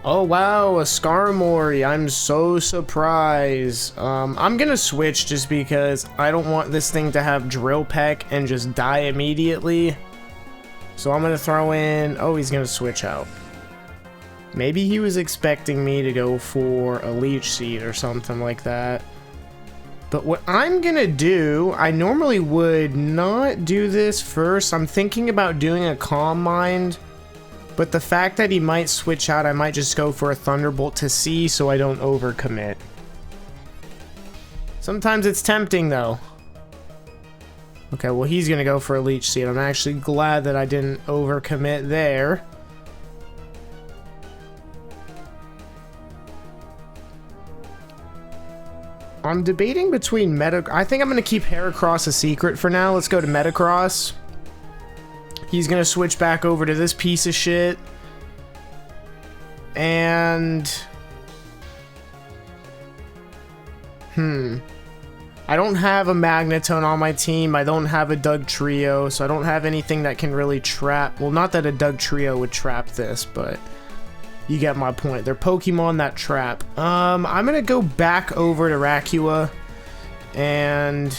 Oh wow, a Skarmory. I'm so surprised. I'm gonna switch just because I don't want this thing to have Drill Peck and just die immediately. So I'm gonna throw in... Oh, he's gonna switch out. Maybe he was expecting me to go for a Leech Seed or something like that. But what I'm gonna do, I normally would not do this first. I'm thinking about doing a Calm Mind. But the fact that he might switch out, I might just go for a Thunderbolt to see so I don't overcommit. Sometimes it's tempting though. Okay, well he's gonna go for a Leech Seed. I'm actually glad that I didn't overcommit there. I'm debating between I think I'm gonna keep Heracross a secret for now. Let's go to Metacross. He's gonna switch back over to this piece of shit. And... I don't have a Magnetone on my team. I don't have a Doug Trio, so I don't have anything that can really trap... Well, not that a Doug Trio would trap this, but... You get my point. They're Pokemon that trap. I'm gonna go back over to Rakua. And...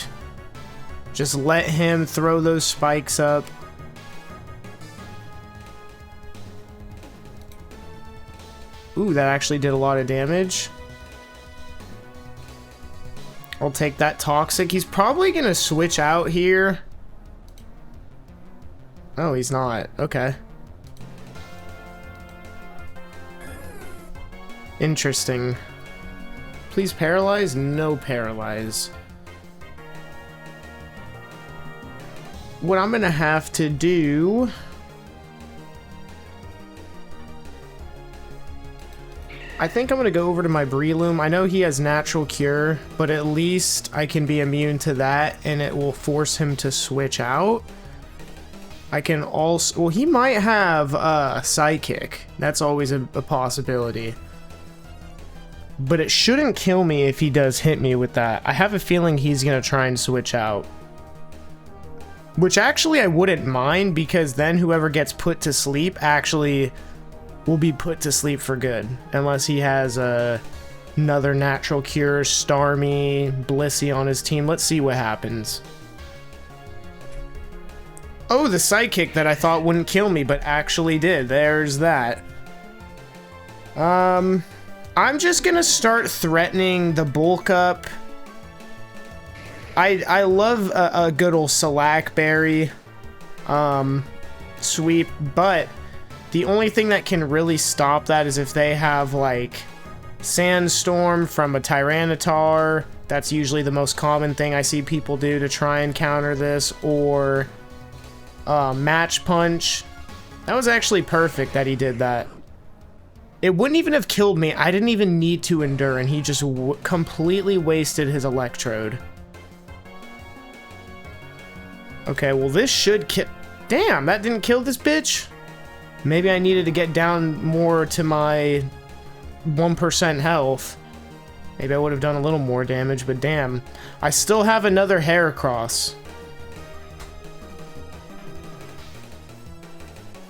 just let him throw those spikes up. Ooh, that actually did a lot of damage. I'll take that Toxic. He's probably gonna switch out here. Oh, he's not. Okay. Interesting. Please paralyze? No paralyze. What I'm gonna have to do... I think I'm gonna go over to my Breloom. I know he has Natural Cure, but at least I can be immune to that and it will force him to switch out. I can also... Well, he might have Psychic. That's always a possibility. But it shouldn't kill me if he does hit me with that. I have a feeling he's gonna try and switch out. Which actually I wouldn't mind, because then whoever gets put to sleep actually... will be put to sleep for good, unless he has another Natural Cure, Starmie, Blissey on his team. Let's see what happens. Oh, the Psychic that I thought wouldn't kill me, but actually did. There's that. I'm just gonna start threatening the Bulk Up. I love a good old Slack Berry sweep, but the only thing that can really stop that is if they have, like, Sandstorm from a Tyranitar. That's usually the most common thing I see people do to try and counter this. Or Match Punch. That was actually perfect that he did that. It wouldn't even have killed me. I didn't even need to endure, and he just completely wasted his Electrode. Okay, well this should kill... Damn, that didn't kill this bitch? Maybe I needed to get down more to my 1% health. Maybe I would have done a little more damage, but damn. I still have another Heracross.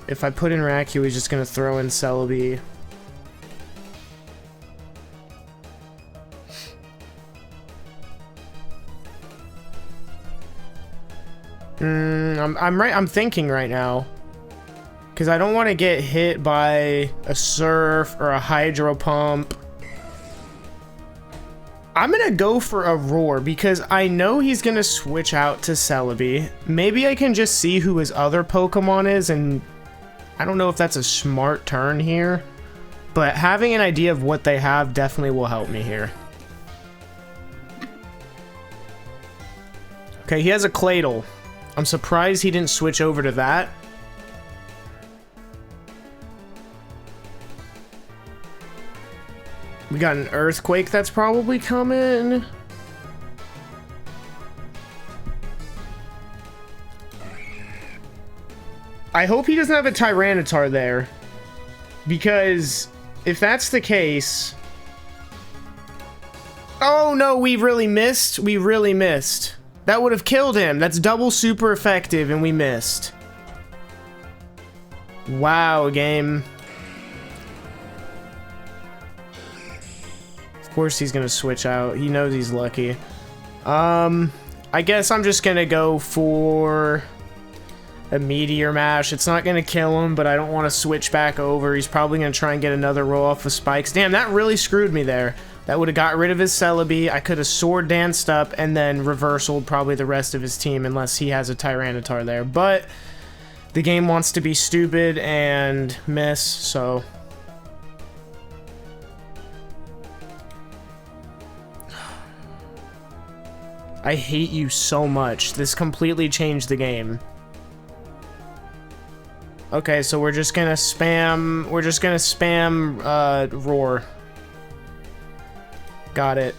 If I put in Raku, he's just gonna throw in Celebi. I'm thinking right now. Because I don't want to get hit by a Surf or a Hydro Pump. I'm going to go for a Roar because I know he's going to switch out to Celebi. Maybe I can just see who his other Pokemon is, and I don't know if that's a smart turn here. But having an idea of what they have definitely will help me here. Okay, he has a Claydol. I'm surprised he didn't switch over to that. We got an Earthquake that's probably coming. I hope he doesn't have a Tyranitar there. Because if that's the case... Oh no, we really missed. We really missed. That would have killed him. That's double super effective and we missed. Wow, game. course he's gonna switch out. He knows he's lucky. I guess I'm just gonna go for a Meteor Mash. It's not gonna kill him, but I don't want to switch back over. He's probably gonna try and get another roll off of spikes. Damn, that really screwed me there. That would have got rid of his Celebi. I could have sword danced up and then reversaled probably the rest of his team unless he has a Tyranitar there. But the game wants to be stupid and miss, so... I hate you so much. This completely changed the game. Okay, so we're just gonna spam... Roar. Got it.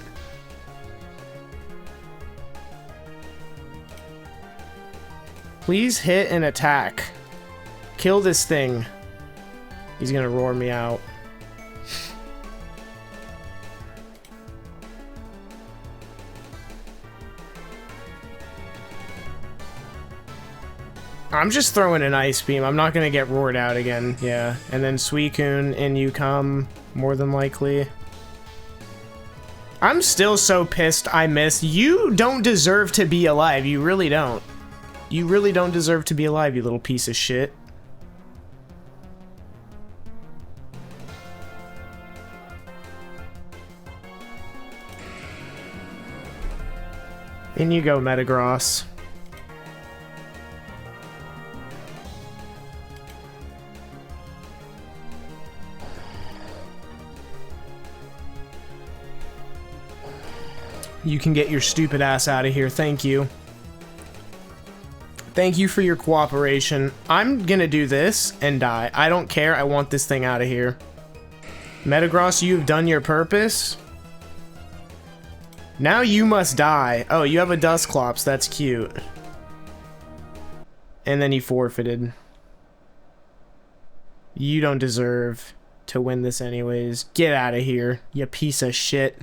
Please hit and attack. Kill this thing. He's gonna roar me out. I'm just throwing an Ice Beam. I'm not gonna get roared out again. Yeah. And then Suicune, and you come, more than likely. I'm still so pissed I missed. You don't deserve to be alive. You really don't. You really don't deserve to be alive, you little piece of shit. In you go, Metagross. You can get your stupid ass out of here. Thank you. Thank you for your cooperation. I'm gonna do this and die. I don't care. I want this thing out of here. Metagross, you've done your purpose. Now you must die. Oh, you have a Dusclops. That's cute. And then he forfeited. You don't deserve to win this anyways. Get out of here, you piece of shit.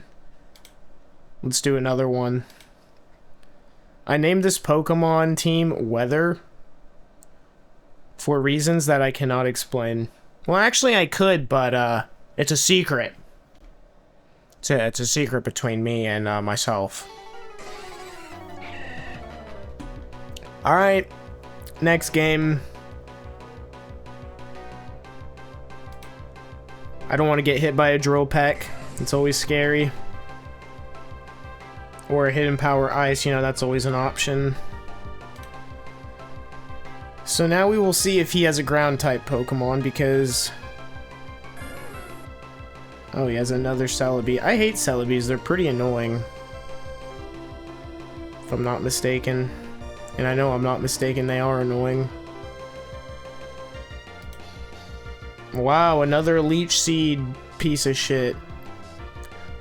Let's do another one. I named this Pokemon team Weather for reasons that I cannot explain. Well, actually I could, but it's a secret. It's a secret between me and myself. Alright, next game. I don't want to get hit by a Drill Peck. It's always scary. Or a Hidden Power Ice, you know, that's always an option. So now we will see if he has a Ground-type Pokemon, because... Oh, he has another Celebi. I hate Celebis, they're pretty annoying. If I'm not mistaken. And I know I'm not mistaken, they are annoying. Wow, another Leech Seed piece of shit.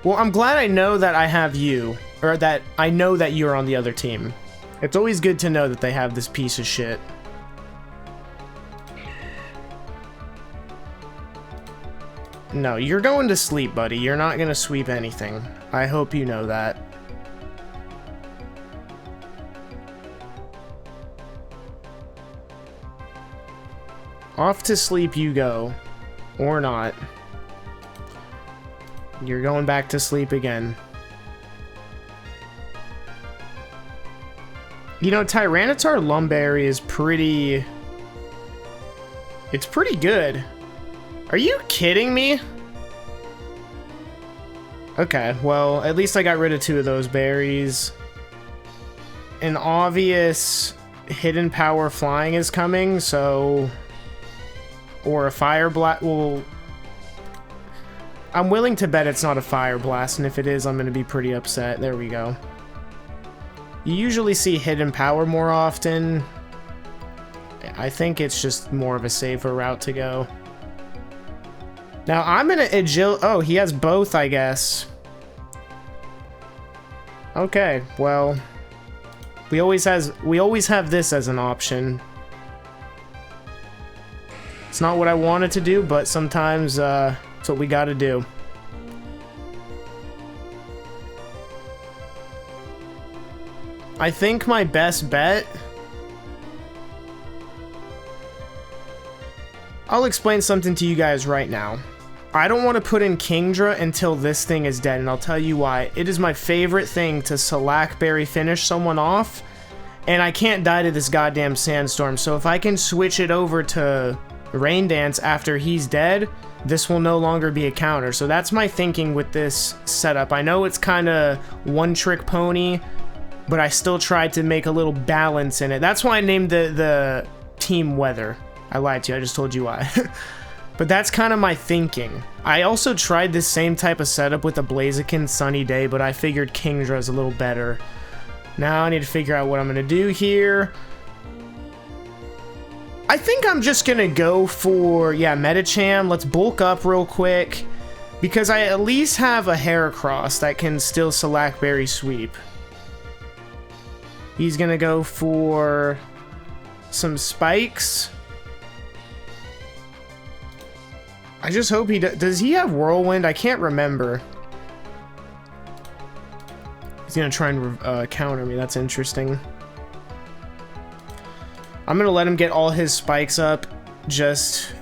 Well, I'm glad I know that I have you. Or that I know that you're on the other team. It's always good to know that they have this piece of shit. No, you're going to sleep, buddy. You're not gonna sweep anything. I hope you know that. Off to sleep you go. Or not. You're going back to sleep again. You know, Tyranitar Lumberry is pretty... It's pretty good. Are you kidding me? Okay, well, at least I got rid of 2 of those berries. An obvious Hidden Power Flying is coming, so... Or a Fire Blast... Well... I'm willing to bet it's not a Fire Blast, and if it is, I'm gonna be pretty upset. There we go. You usually see Hidden Power more often. I think it's just more of a safer route to go. Now I'm gonna Oh, he has both, I guess. Okay, well, we always have this as an option. It's not what I wanted to do, but sometimes it's what we gotta do. I think my best bet... I'll explain something to you guys right now. I don't want to put in Kingdra until this thing is dead, and I'll tell you why. It is my favorite thing to Selakberry finish someone off, and I can't die to this goddamn Sandstorm, so if I can switch it over to Rain Dance after he's dead, this will no longer be a counter. So that's my thinking with this setup. I know it's kind of one-trick pony, but I still tried to make a little balance in it. That's why I named the team Weather. I lied to you, I just told you why. But that's kind of my thinking. I also tried this same type of setup with the Blaziken Sunny Day, but I figured Kingdra is a little better. Now I need to figure out what I'm going to do here. I think I'm just going to go for, yeah, Metacham. Let's bulk up real quick, because I at least have a Heracross that can still Selakberry sweep. He's going to go for some spikes. I just hope he does he have Whirlwind? I can't remember. He's gonna try and counter me. That's interesting. I'm gonna let him get all his spikes up. Just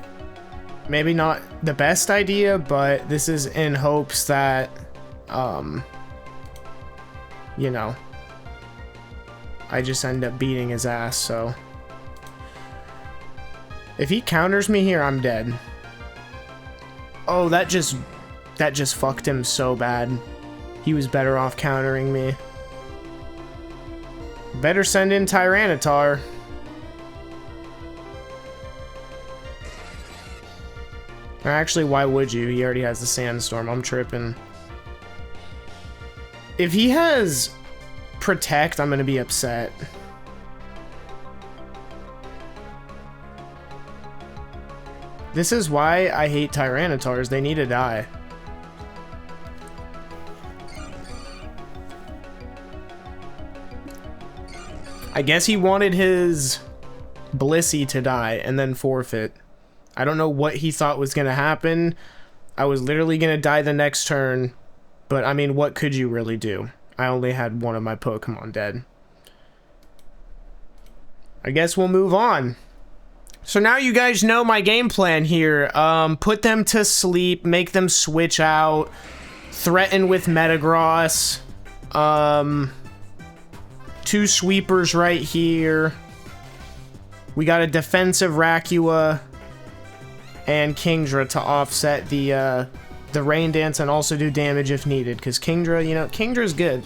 maybe not the best idea, but this is in hopes that, you know, I just end up beating his ass. So if he counters me here, I'm dead. Oh, that just fucked him so bad. He was better off countering me. Better send in Tyranitar. Actually, why would you? He already has the Sandstorm. I'm tripping. If he has Protect, I'm gonna be upset. This is why I hate Tyranitars. They need to die. I guess he wanted his Blissey to die and then forfeit. I don't know what he thought was going to happen. I was literally going to die the next turn. But, I mean, what could you really do? I only had one of my Pokemon dead. I guess we'll move on. So now you guys know my game plan here. Put them to sleep, make them switch out, threaten with Metagross, 2 sweepers right here. We got a defensive Rakua and Kingdra to offset the Rain Dance and also do damage if needed, because Kingdra, you know, Kingdra's good.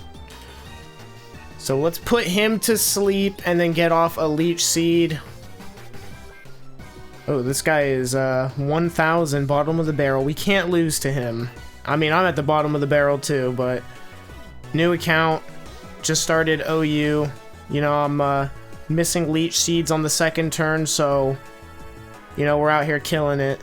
So let's put him to sleep and then get off a Leech Seed. Oh, this guy is 1,000, bottom of the barrel. We can't lose to him. I mean, I'm at the bottom of the barrel too, but new account, just started OU. You know, I'm missing Leech Seeds on the second turn, so, you know, we're out here killing it.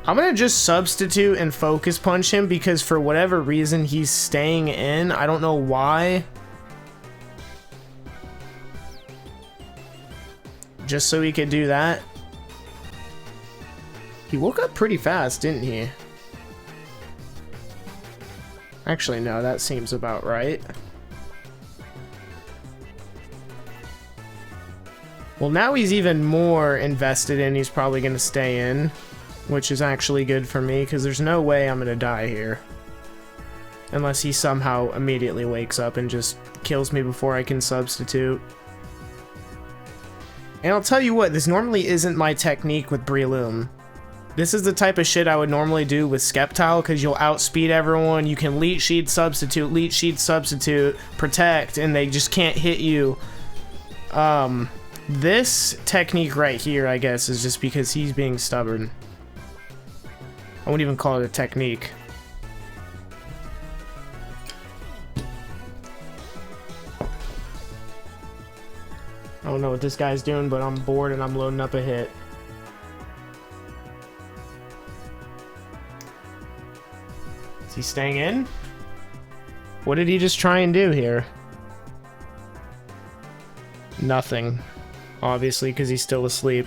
I'm gonna just substitute and Focus Punch him because for whatever reason he's staying in. I don't know why. Just so he could do that. He woke up pretty fast, didn't he? Actually, no, that seems about right. Well, now he's even more invested in. He's probably going to stay in, which is actually good for me because there's no way I'm going to die here. Unless he somehow immediately wakes up and just kills me before I can substitute. And I'll tell you what, this normally isn't my technique with Breloom. This is the type of shit I would normally do with Sceptile, because you'll outspeed everyone, you can Leech Seed substitute, protect, and they just can't hit you. This technique right here, I guess, is just because he's being stubborn. I wouldn't even call it a technique. I don't know what this guy's doing, but I'm bored and I'm loading up a hit. Is he staying in? What did he just try and do here? Nothing. Obviously, because he's still asleep.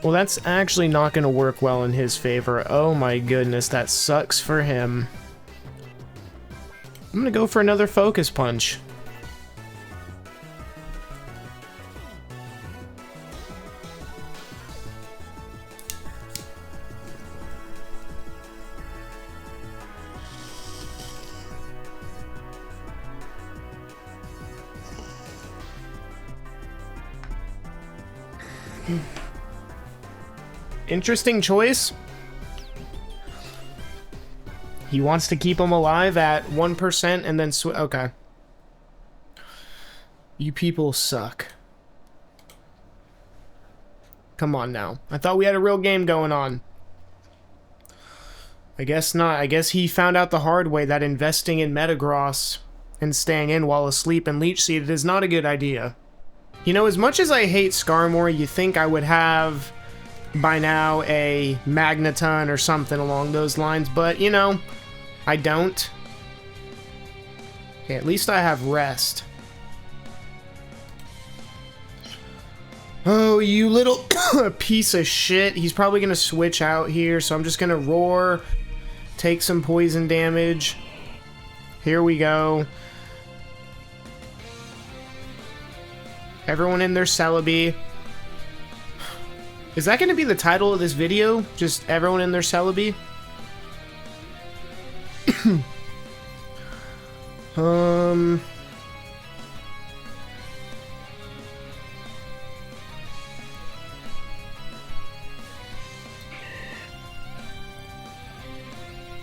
Well, that's actually not going to work well in his favor. Oh my goodness, that sucks for him. I'm gonna go for another Focus Punch. Interesting choice. He wants to keep him alive at 1% and then okay. You people suck. Come on now. I thought we had a real game going on. I guess not. I guess he found out the hard way that investing in Metagross and staying in while asleep and Leech Seed is not a good idea. You know, as much as I hate Skarmory, you think I would have by now a Magneton or something along those lines, but you know, I don't. Okay, at least I have Rest. Oh, you little piece of shit. He's probably gonna switch out here, so I'm just gonna Roar, take some poison damage. Here we go. Everyone in their Celebi. Is that gonna be the title of this video? Just everyone in their Celebi?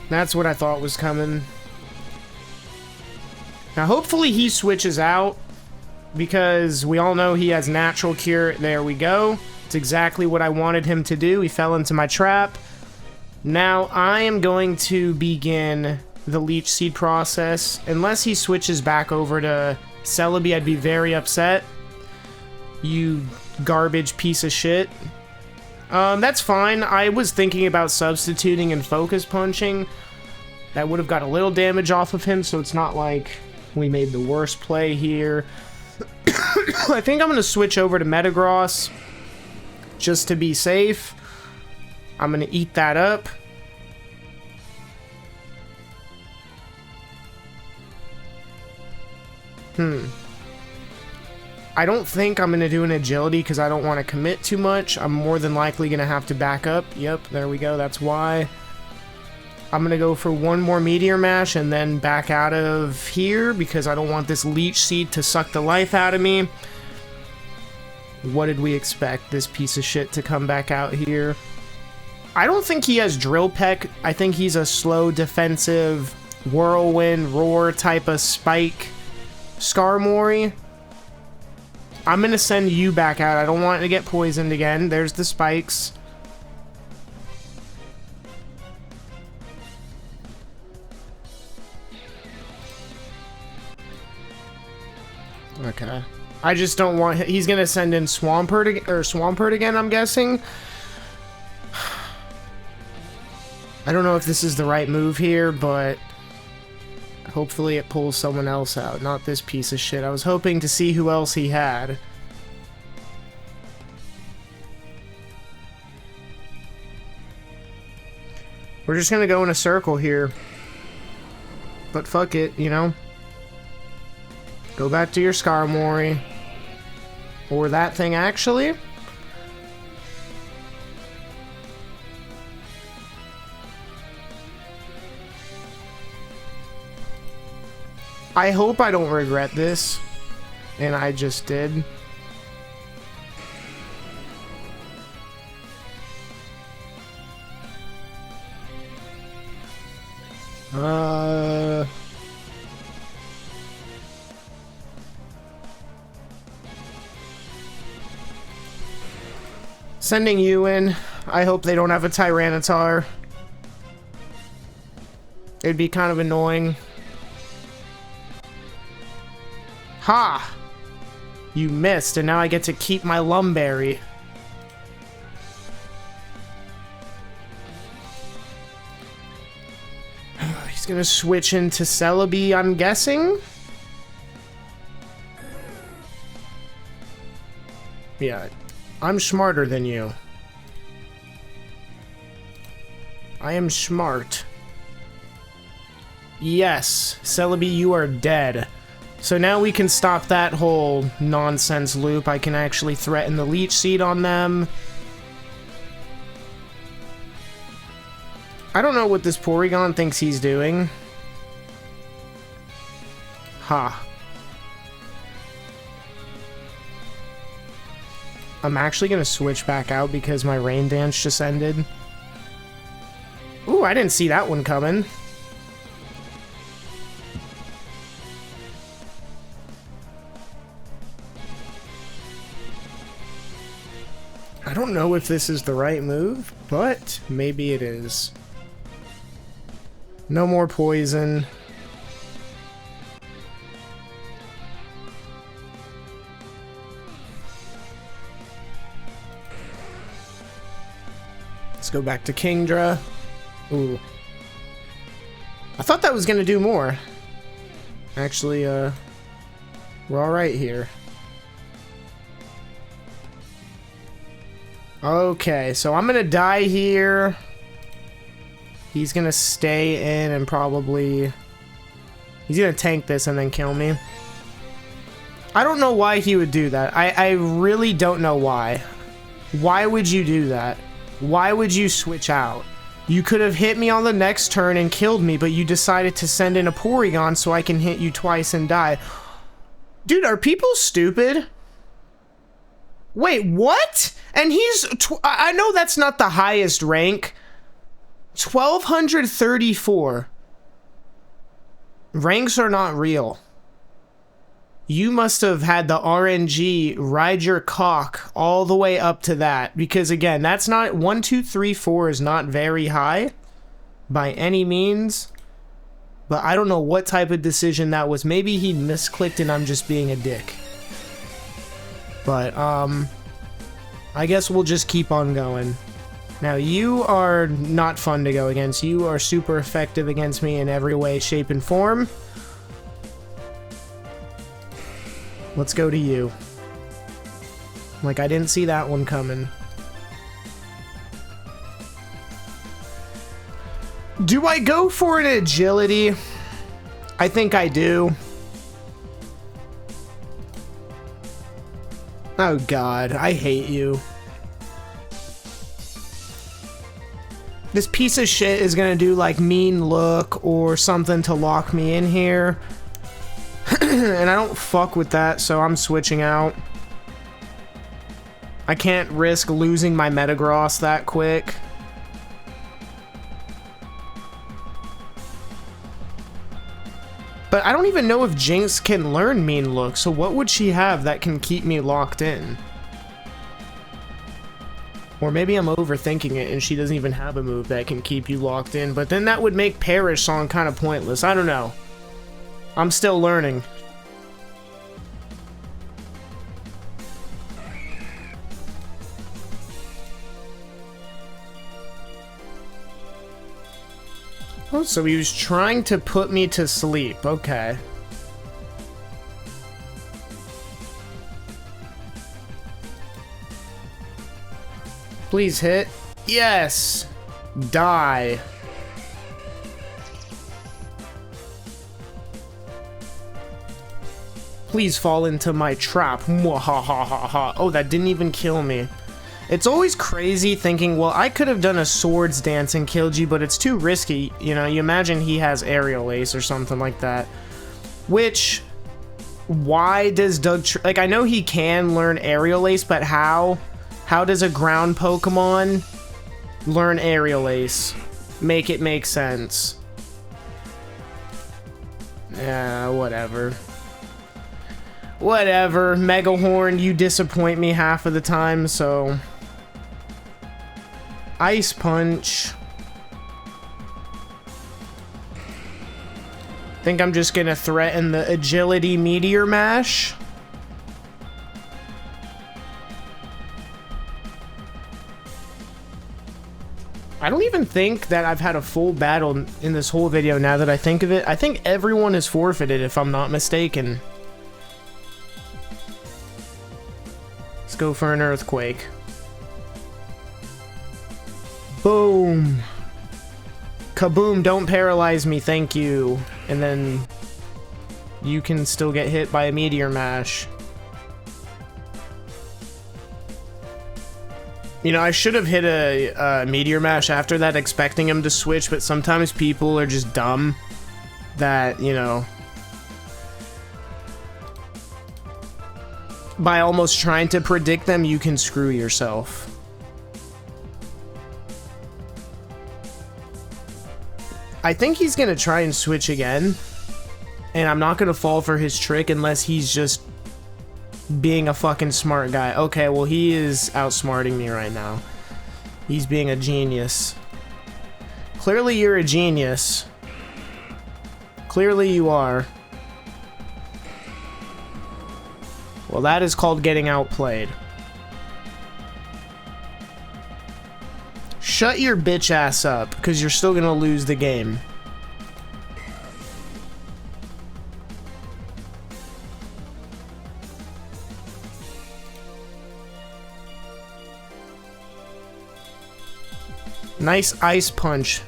That's what I thought was coming. Now, hopefully he switches out, because we all know he has Natural Cure. There we go. It's exactly what I wanted him to do. He fell into my trap. Now, I am going to begin the Leech Seed process. Unless he switches back over to Celebi, I'd be very upset. You garbage piece of shit. That's fine. I was thinking about substituting and Focus Punching. That would have got a little damage off of him, so it's not like we made the worst play here. I think I'm going to switch over to Metagross just to be safe. I'm going to eat that up. I don't think I'm going to do an agility because I don't want to commit too much. I'm more than likely going to have to back up. Yep, there we go. That's why. I'm going to go for one more Meteor Mash and then back out of here because I don't want this Leech Seed to suck the life out of me. What did we expect? This piece of shit to come back out here. I don't think he has Drill Peck. I think he's a slow defensive Whirlwind, Roar type of Spike Skarmory. I'm going to send you back out. I don't want it to get poisoned again. There's the spikes. Okay. I just don't want... He's going to send in Swampert again, I'm guessing. I don't know if this is the right move here, but... hopefully it pulls someone else out, not this piece of shit. I was hoping to see who else he had. We're just gonna go in a circle here. But fuck it, you know? Go back to your Skarmory. Or that thing, actually. I hope I don't regret this. And I just did. Sending you in. I hope they don't have a Tyranitar. It'd be kind of annoying. Ha! You missed, and now I get to keep my Lumberry. He's gonna switch into Celebi, I'm guessing? Yeah, I'm smarter than you. I am smart. Yes, Celebi, you are dead. So now we can stop that whole nonsense loop. I can actually threaten the Leech Seed on them. I don't know what this Porygon thinks he's doing. Ha. I'm actually gonna switch back out because my rain dance just ended. Ooh, I didn't see that one coming. I don't know if this is the right move, but maybe it is. No more poison. Let's go back to Kingdra. Ooh. I thought that was gonna do more. Actually, we're alright here. Okay, so I'm gonna die here. He's gonna stay in and probably... He's gonna tank this and then kill me. I don't know why he would do that. I really don't know why. Why would you do that? Why would you switch out? You could have hit me on the next turn and killed me, but you decided to send in a Porygon so I can hit you twice and die. Dude, are people stupid? Wait, what? And he's... I know that's not the highest rank. 1234. Ranks are not real. You must have had the RNG ride your cock all the way up to that. Because again, that's not... 1, 2, 3, 4 is not very high. By any means. But I don't know what type of decision that was. Maybe he misclicked and I'm just being a dick. But, I guess we'll just keep on going. Now, you are not fun to go against. You are super effective against me in every way, shape, and form. Let's go to you. Like, I didn't see that one coming. Do I go for an agility? I think I do. Oh god, I hate you. This piece of shit is gonna do like mean look or something to lock me in here. And I don't fuck with that, so I'm switching out. I can't risk losing my Metagross that quick. But I don't even know if Jinx can learn mean look, so what would she have that can keep me locked in? Or maybe I'm overthinking it and she doesn't even have a move that can keep you locked in, but then that would make Perish Song kind of pointless. I don't know. I'm still learning. Oh, so he was trying to put me to sleep. Okay. Please hit. Yes! Die. Please fall into my trap. Mwahahaha. Oh, that didn't even kill me. It's always crazy thinking, well, I could have done a swords dance and killed you, but it's too risky. You know, you imagine he has aerial ace or something like that. Which, why does Doug... like, I know he can learn aerial ace, but how? How does a ground Pokemon learn aerial ace? Make it make sense. Yeah, whatever. Whatever. Megahorn, you disappoint me half of the time, so... Ice Punch. Think I'm just gonna threaten the Agility Meteor Mash. I don't even think that I've had a full battle in this whole video now that I think of it. I think everyone is forfeited if I'm not mistaken. Let's go for an Earthquake. Boom. Kaboom, don't paralyze me, thank you. And then you can still get hit by a Meteor Mash. You know, I should have hit a Meteor Mash after that, expecting him to switch, but sometimes people are just dumb that, you know... by almost trying to predict them, you can screw yourself. I think he's gonna try and switch again, and I'm not gonna fall for his trick unless he's just being a fucking smart guy. Okay, well, he is outsmarting me right now. He's being a genius. Clearly you're a genius. Clearly you are. Well, that is called getting outplayed. Shut your bitch ass up, because you're still gonna lose the game. Nice ice punch,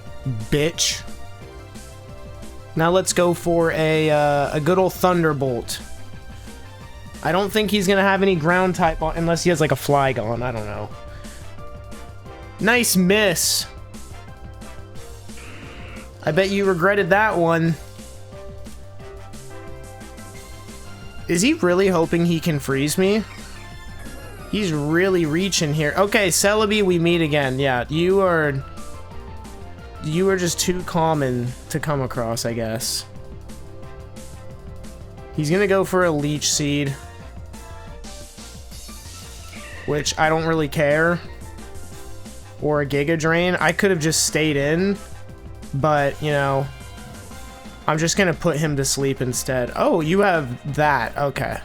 bitch. Now let's go for a good old Thunderbolt. I don't think he's gonna have any ground type on, unless he has like a Flygon. I don't know. Nice miss. I bet you regretted that one. Is he really hoping he can freeze me? He's really reaching here. Okay, Celebi, we meet again. Yeah, you are just too common to come across, I guess. He's gonna go for a Leech Seed, which I don't really care. Or a Giga Drain. I could have just stayed in, but, you know, I'm just gonna put him to sleep instead. Oh, you have that. Okay.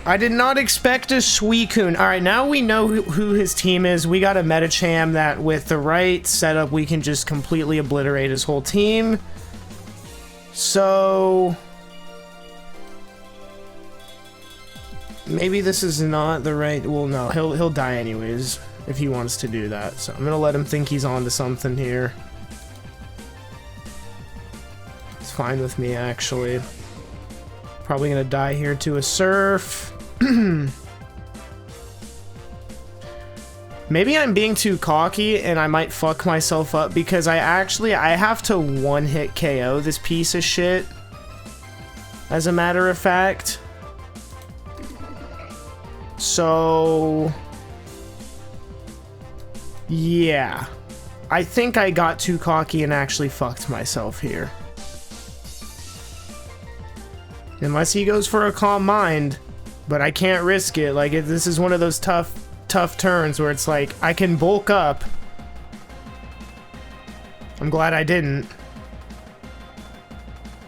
I did not expect a Suicune. Alright, now we know who his team is. We got a Medicham that with the right setup, we can just completely obliterate his whole team. So maybe this is not the right... Well, no, he'll die anyways if he wants to do that. So I'm gonna let him think he's onto something here. It's fine with me, actually. Probably gonna die here to a Surf. Maybe I'm being too cocky and I might fuck myself up because I have to one-hit KO this piece of shit, as a matter of fact. So yeah, I think I got too cocky and actually fucked myself here. Unless he goes for a Calm Mind, but I can't risk it. Like, this is one of those tough turns where it's like, I can bulk up. I'm glad I didn't.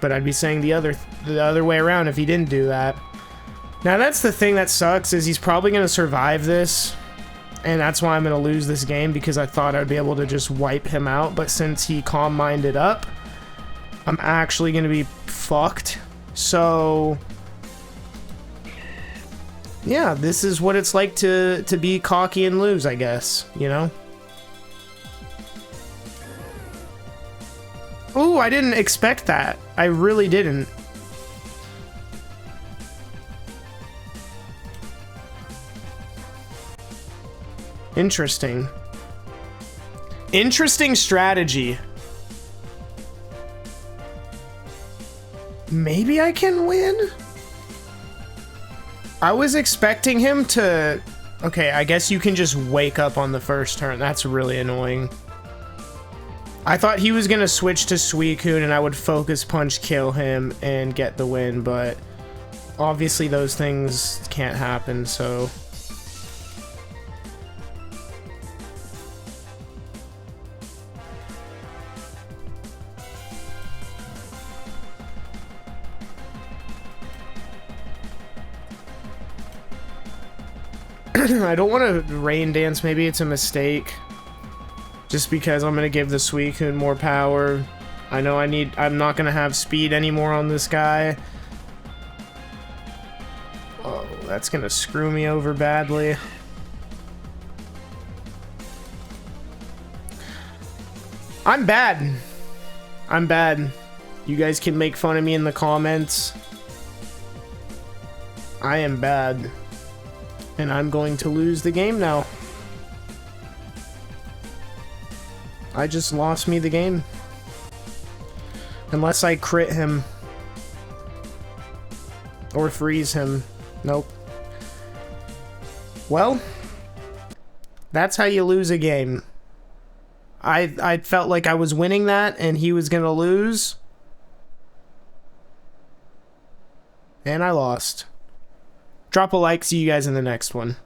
But I'd be saying the other way around if he didn't do that. Now, that's the thing that sucks, is he's probably going to survive this. And that's why I'm going to lose this game, because I thought I'd be able to just wipe him out. But since he calm-minded up, I'm actually going to be fucked. So yeah, this is what it's like to be cocky and lose, I guess, you know? Ooh, I didn't expect that. I really didn't. Interesting. Interesting strategy. Maybe I can win? I was expecting him to... Okay, I guess you can just wake up on the first turn. That's really annoying. I thought he was gonna switch to Suicune and I would Focus Punch kill him and get the win, but obviously those things can't happen, so... I don't want to Rain Dance. Maybe it's a mistake. Just because I'm going to give the Suicune more power. I know I'm not going to have speed anymore on this guy. Oh, that's going to screw me over badly. I'm bad. I'm bad. You guys can make fun of me in the comments. I am bad. And I'm going to lose the game now. I just lost me the game. Unless I crit him. Or freeze him. Nope. Well, that's how you lose a game. I felt like I was winning that and he was gonna lose. And I lost. Drop a like, see you guys in the next one.